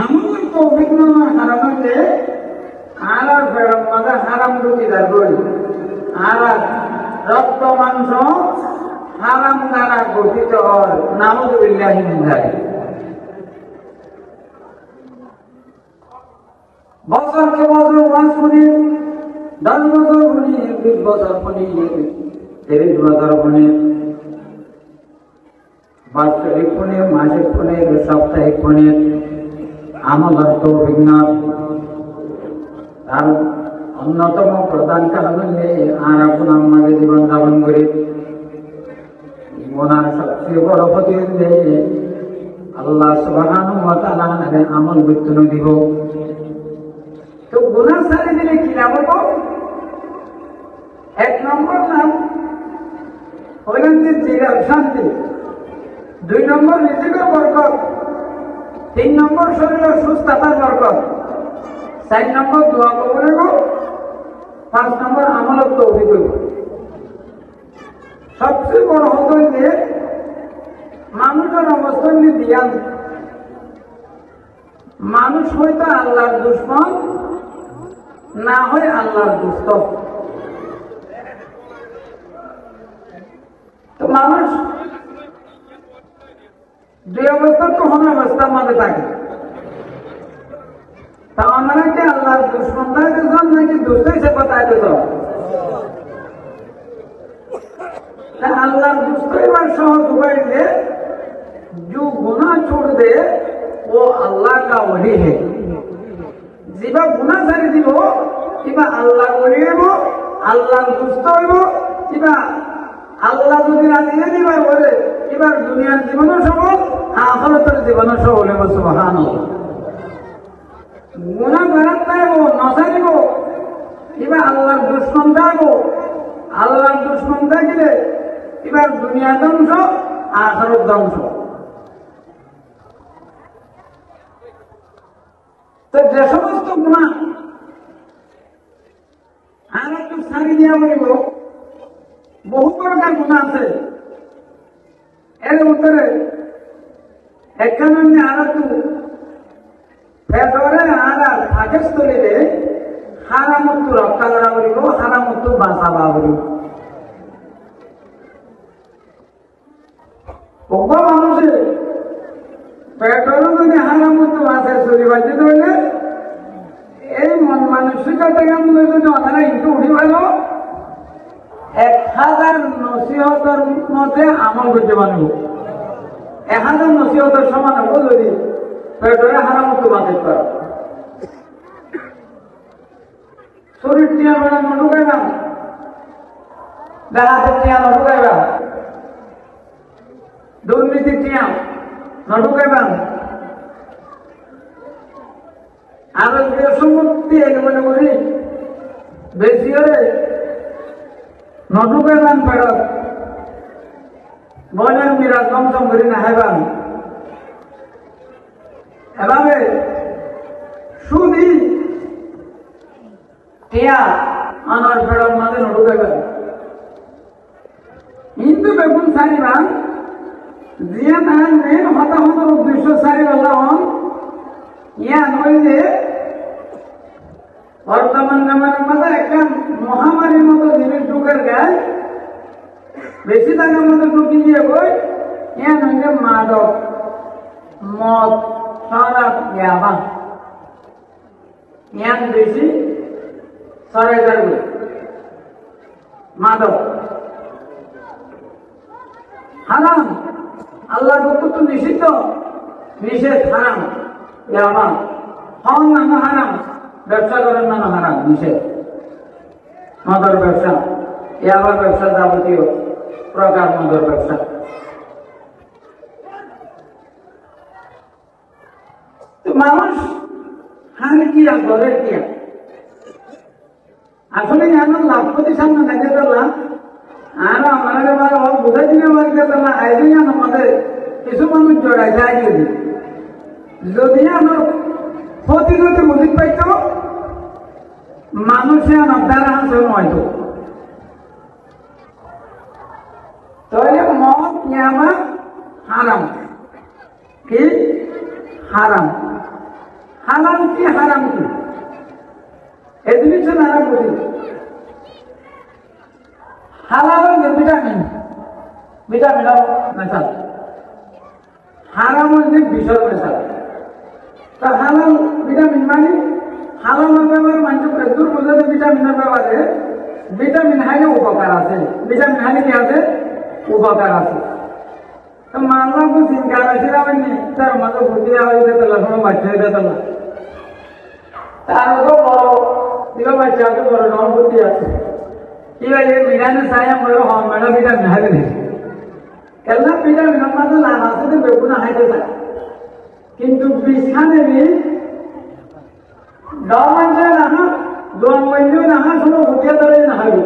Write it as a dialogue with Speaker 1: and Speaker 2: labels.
Speaker 1: আমার তৌফিক না হারামে আর ফেরত মাঝে হারাম ঢুকিদার করি আর রক্ত মাংস হারাম দ্বারা গঠিত হয় নাউযুবিল্লাহি মিন যালিক। বছরকে বছর 5 শুনি, 10 বছর শুনি, 20 বছর শুনি, 30 বছর শুনি, বাৎসরিক শুনি, মাসিক শুনি, সাপ্তাহিক শুনি, আমলের তৌফিক না। তার অন্যতম প্রধান কারণ হলে আর আপনার মাঝে জীবন যাপন করি জীবনের সবচেয়ে বড় ক্ষতি হলে আল্লাহ সুবহানাহু ওয়া তাআলা আমল বিচ্ছিন্ন দিব। তো গুনাহ ছাড়ি দিলে কি লাভ হতো? 1 নম্বর লাভ হইলেন যে জিগার শান্তি, 2 নম্বর রিজিকের বরকত, 3 নম্বর শরীরের সুস্থতার বরকত, 4 নম্বর দোয়া কবুল হইব, 5 নম্বর আমলের তৌফিক হইব। সবচেয়ে বড় হতো যে মানুষের অবস্থা দিয়ান মানুষ হয়তো আল্লাহর দুশমন, না হয় আল্লাহর দুষ্ট। তো মানুষ 2 অবস্থা কোন অবস্থার মধ্যে থাকে। তা আমরা কি আল্লাহর দুশমন থাকতেছ নাকি দুষ্ট হিসেবে থাকতেছ? अल्लाह दूसरे बार शौक उपाय दे जो गुनाह छोड़ दे वो अल्लाह का वली है। जीवा गुनाह सारी दिबो इबा अल्लाह वली हबो, अल्लाह दुष्ट हबो, इबा अल्लाह যদি রাজিয়ে দিবা বলে এবার দুনিয়ার জীবনও সফল, আখিরাতের জীবনও সফল হবে। সুবহানাল্লাহ। গুনাহ বাড়াতাইবো নসারিবো ইবা আল্লাহর দুশমন থাকবো, আল্লাহর দুশমন থাকলে এবার দুনিয়া ধ্বংস, আখিরাত ধ্বংস। তো যে সমস্ত গুনাহ আর একটু ছাড়ি দিয়া বলিব, বহু প্রকার গুনাহ আছে। এর উত্তরে একখানে আর একটু পেটরে আর থাকেস্থলীতে হারামত্ব রক্ষা করা বলিব, হারামত্ব বাঁচাবা বলিব। মানুষের পেট্রোল যদি হারামত্ব আছে চুরি বাজি ধরলে এই মন মানসিকতা যদি ওনারা একটু উঠি ভালো 1000 নসিহতের মধ্যে আমল করতে পারব। 1000 নসিহতের সমান হবো যদি পেট্রোলে হারামত্ব বাঁচাতে পারো। শরীর টিয়া বেড়া নটুকাইবা, দেহাতের টিয়া নটুকাইবা, দুর্নীতি টিয়া নটুকাইবা, আর সম্পত্তি মনে করি বেশি হলে নটুকাইবান ফেরত বলেন মিরাজ কমসম করি না হেবান। এভাবে সুদি টিয়া আনার ফেরত মাঝে নটুকাইবেন। কিন্তু বেগুন সারিবান জিয়া তার মেন হতাহতের উদ্দেশ্য সারি আল্লাহন ইয়া নইলে বর্তমান জামানার মধ্যে একটা মহামারীর মতো জিনিস ঢুকের গায়ে বেশি টাকার মধ্যে ঢুকি গিয়ে বই ইয়া নইলে মাদক, মদ, শরাব, ইয়াবা ইয়ান বেশি ছড়াই যাবে। মাদক হারাম, আল্লাহ কত নিষিদ্ধ, নিষেধ হারাম। ইয়াবা হন নাম হারাম, ব্যবসা করার নাম হারাম, নিষেধ। মদের ব্যবসা, ইয়াবার ব্যবসা, যাবতীয় প্রকার মদের ব্যবসা। তো মানুষ হার কিয়া ঘরের কিয়া আসলে এমন লাভ ক্ষতি সামনে দেখে পেলাম আর আমরা বুঝাই দিলে না আইদিন আমাদের কিছু মানুষ জড়াই যায় যদি আমার ক্ষতি যদি বুঝি পাইত মানুষে আমার দ্বারা হাসে হয়তো তাহলে মদ ইয়াবা হারাম, কি হারাম। হালাল কি হারাম কি এই জিনিসটা নারা বুঝি হালাল হলে ভিটামিন ভিটামিন মেশাল হারাম হলে বিষয় মেশাল তা হালাল ভিটামিন মানে হালালের ব্যাপারে মানুষ দূর পর্যন্ত ভিটামিনের ব্যাপারে ভিটামিন হাইলে উপকার আছে ভিটামিন হাইলে কি আছে উপকার আছে তো মানলাম তো চিন্তা আসিলাম তার মাঝে ভর্তি হয়ে যেত কোনো বাচ্চা হয়ে যেত না তার তো বড় দিবা বাচ্চা তো বড় নন ভর্তি আছে এবার এই বিরিয়ানি চাই বড় হন ম্যাডাম ভিটামিন হাইলে কেন ভিটামিনের মাঝে লাভ আছে তো বেগুনা হাইতে চায় কিন্তু বিছানে গাঁও মানুষের নাহা দোয়ান বন্ধু নাহা শুনো ভুটিয়া ধরে না হাইবে